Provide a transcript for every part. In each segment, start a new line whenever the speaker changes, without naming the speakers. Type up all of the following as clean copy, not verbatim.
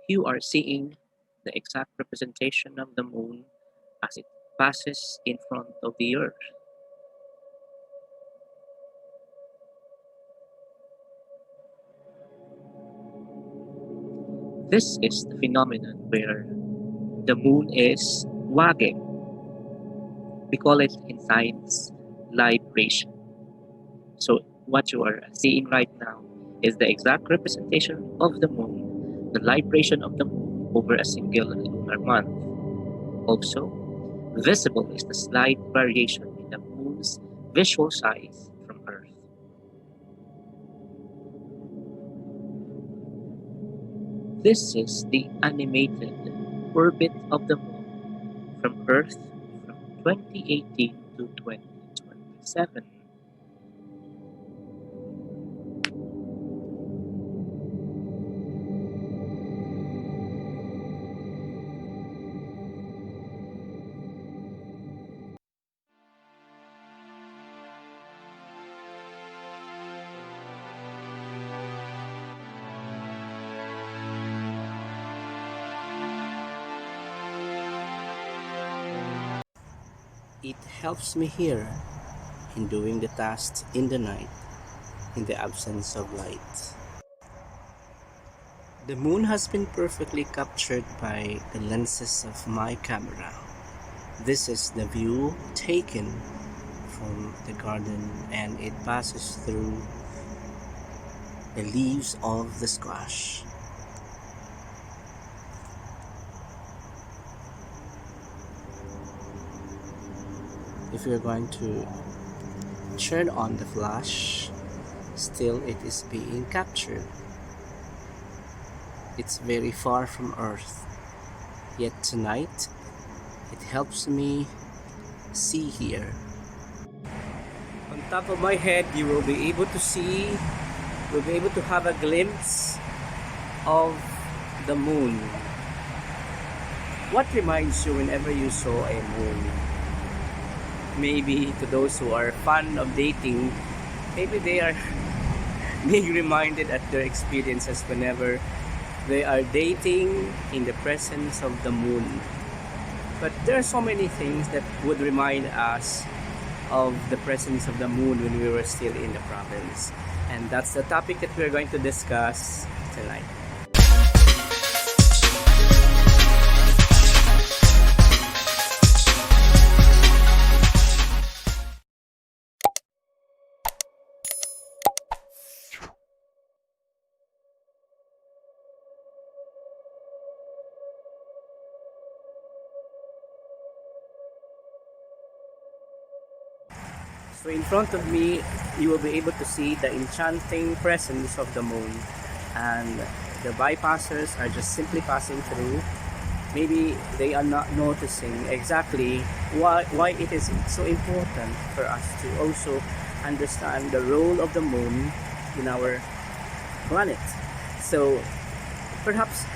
You are seeing the exact representation of the moon as it passes in front of the Earth. This is the phenomenon where the moon is wagging. We call it in science libration. So what you are seeing right now is the exact representation of the moon, the libration of the moon over a single lunar month. Also, visible is the slight variation in the moon's visual size from Earth. This is the animated orbit of the moon from Earth from 2018 to 2027.
It helps me here in doing the tasks in the night, in the absence of light. The moon has been perfectly captured by the lenses of my camera. This is the view taken from the garden, and it passes through the leaves of the squash. If you're going to turn on the flash, still it is being captured. It's very far from Earth, yet tonight it helps me see here. On top of my head, you will be able to see, you'll be able to have a glimpse of the moon. What reminds you whenever you saw a moon? Maybe to those who are fond of dating, maybe they are being reminded at their experiences whenever they are dating in the presence of the moon. But there are so many things that would remind us of the presence of the moon when we were still in the province. And that's the topic that we're going to discuss tonight. So in front of me, you will be able to see the enchanting presence of the moon, and the bypassers are just simply passing through. Maybe they are not noticing exactly why it is so important for us to also understand the role of the moon in our planet. So perhaps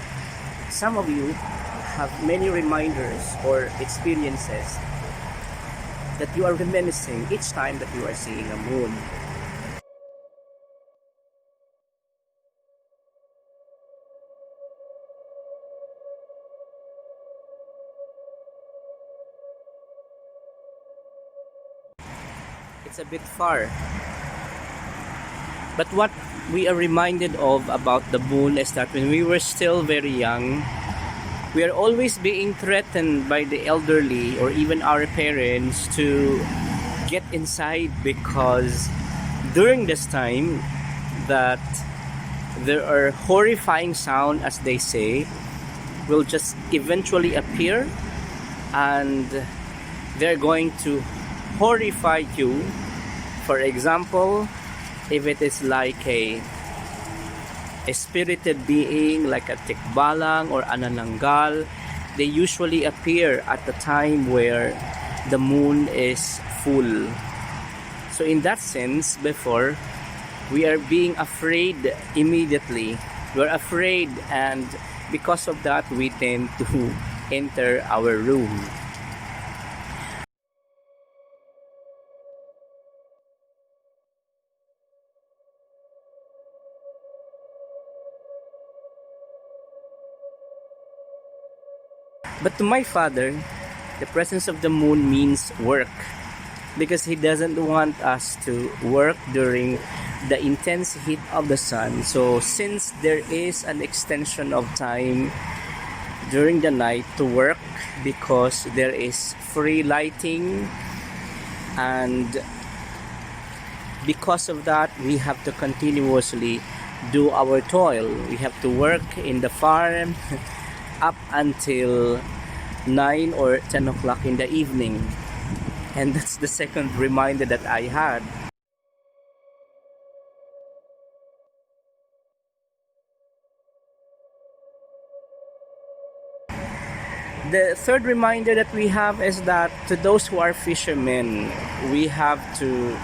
some of you have many reminders or experiences that you are reminiscing each time that you are seeing a moon. It's a bit far. But what we are reminded of about the moon is that when we were still very young, we are always being threatened by the elderly or even our parents to get inside, because during this time that there are horrifying sound, as they say, will just eventually appear, and they're going to horrify you. For example, if it is like a spirited being like a tikbalang or anananggal, they usually appear at the time where the moon is full. So in that sense, before, we are being afraid immediately. We're afraid, and because of that, we tend to enter our room. But to my father, the presence of the moon means work, because he doesn't want us to work during the intense heat of the sun. So since there is an extension of time during the night to work, because there is free lighting, and because of that we have to continuously do our toil. We have to work in the farm up until 9 or 10 o'clock in the evening. And that's the second reminder that I had. The third reminder that we have is that to those who are fishermen, we have to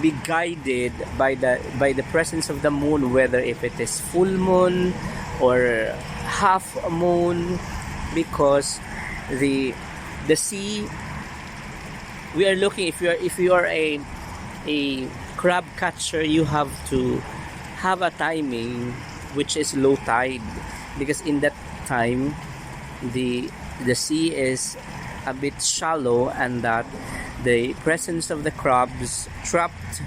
be guided by the presence of the moon, whether if it is full moon or half moon, because the sea, we are looking, if you are a crab catcher, you have to have a timing which is low tide, because in that time the sea is a bit shallow, and that the presence of the crabs trapped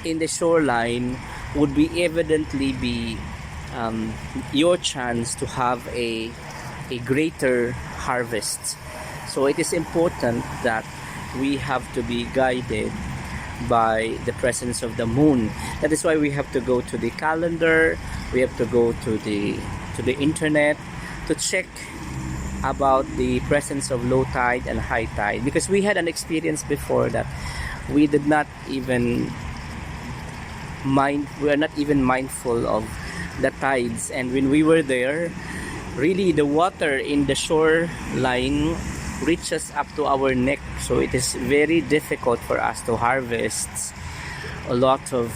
in the shoreline would be evidently be your chance to have a greater harvest. So it is important that we have to be guided by the presence of the moon. That is why we have to go to the calendar, we have to go to the internet to check about the presence of low tide and high tide, because we had an experience before that we did not even we are not even mindful of the tides, and when we were there, really the water in the shoreline reaches up to our neck, so it is very difficult for us to harvest a lot of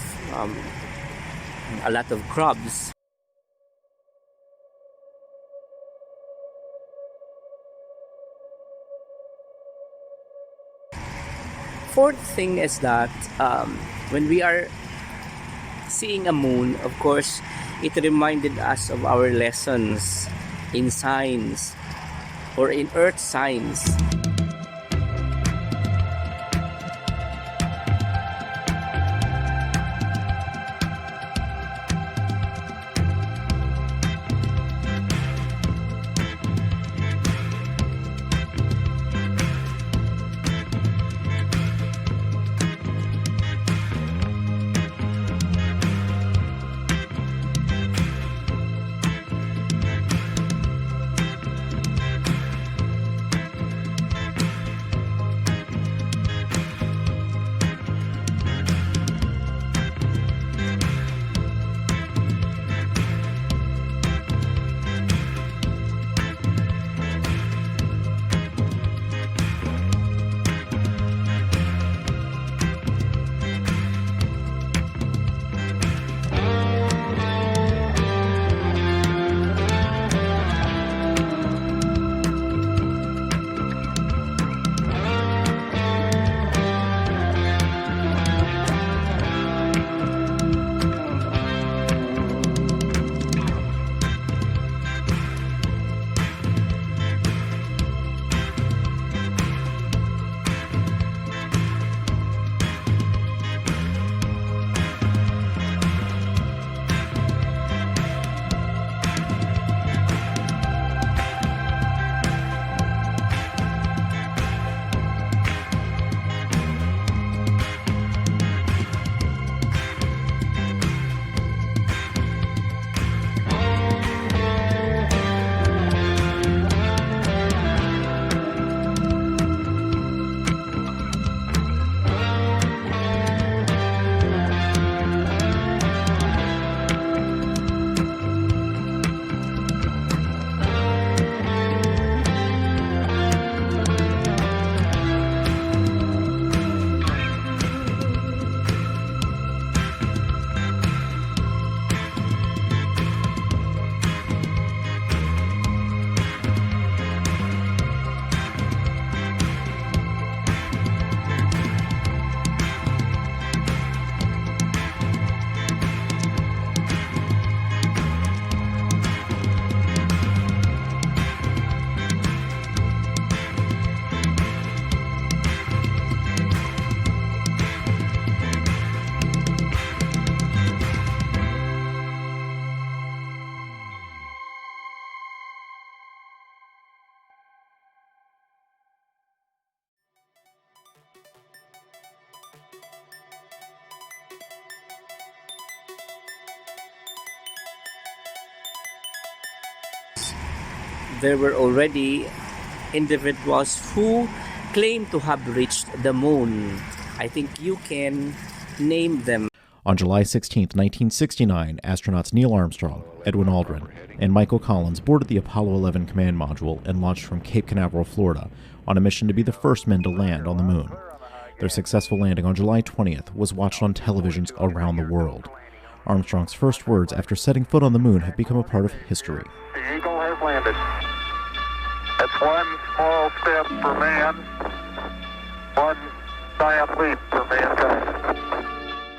crabs. Fourth thing is that when we are seeing a moon, of course, it reminded us of our lessons in science or in earth science. there were already individuals who claim to have reached the moon. I think you can name them.
On July 16, 1969, astronauts Neil Armstrong, Edwin Aldrin, and Michael Collins boarded the Apollo 11 command module and launched from Cape Canaveral, Florida, on a mission to be the first men to land on the moon. Their successful landing on July 20th was watched on televisions around the world. Armstrong's first words after setting foot on the moon have become a part of history.
The Eagle has landed. That's one small step for man, one giant leap for mankind.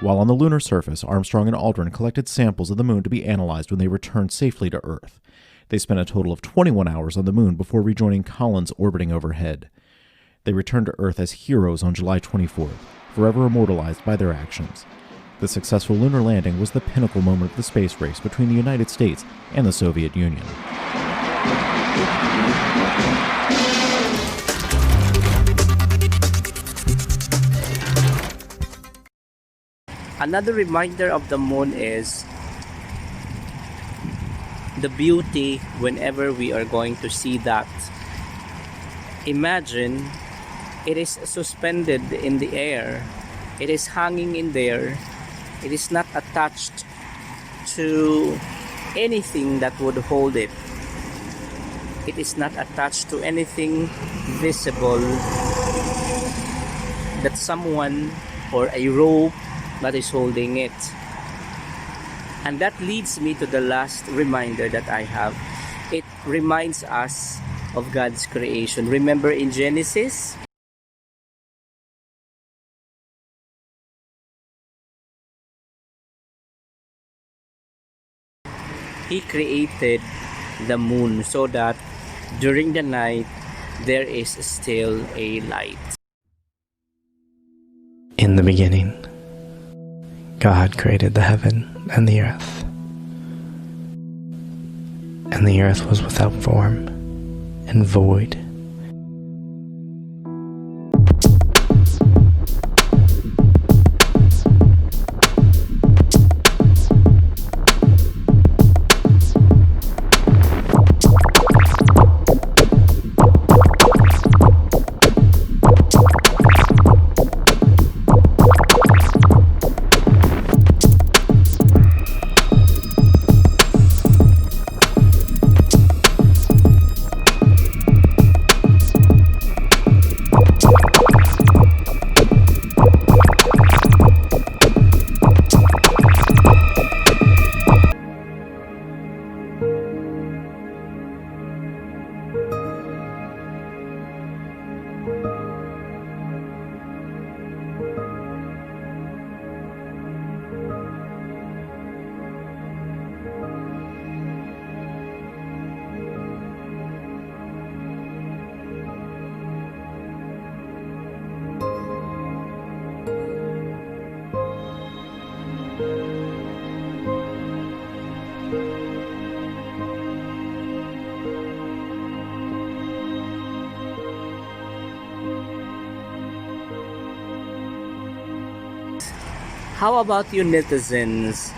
While on the lunar surface, Armstrong and Aldrin collected samples of the moon to be analyzed when they returned safely to Earth. They spent a total of 21 hours on the moon before rejoining Collins orbiting overhead. They returned to Earth as heroes on July 24th, forever immortalized by their actions. The successful lunar landing was the pinnacle moment of the space race between the United States and the Soviet Union.
Another reminder of the moon is the beauty whenever we are going to see that. Imagine it is suspended in the air. It is hanging in there. It is not attached to anything that would hold it. It is not attached to anything visible that someone or a rope that is holding it. And that leads me to the last reminder that I have. It reminds us of God's creation. Remember in Genesis? He created the moon so that during the night there is still a light.
In the beginning, God created the heaven and the earth. And the earth was without form and void.
How about you netizens?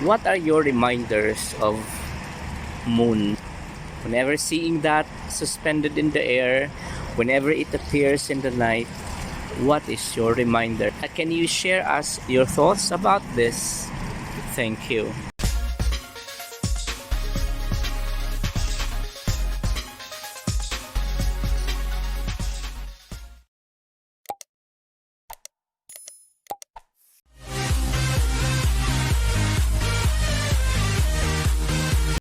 What are your reminders of moon? Whenever seeing that suspended in the air, whenever it appears in the night, what is your reminder? Can you share us your thoughts about this? Thank you.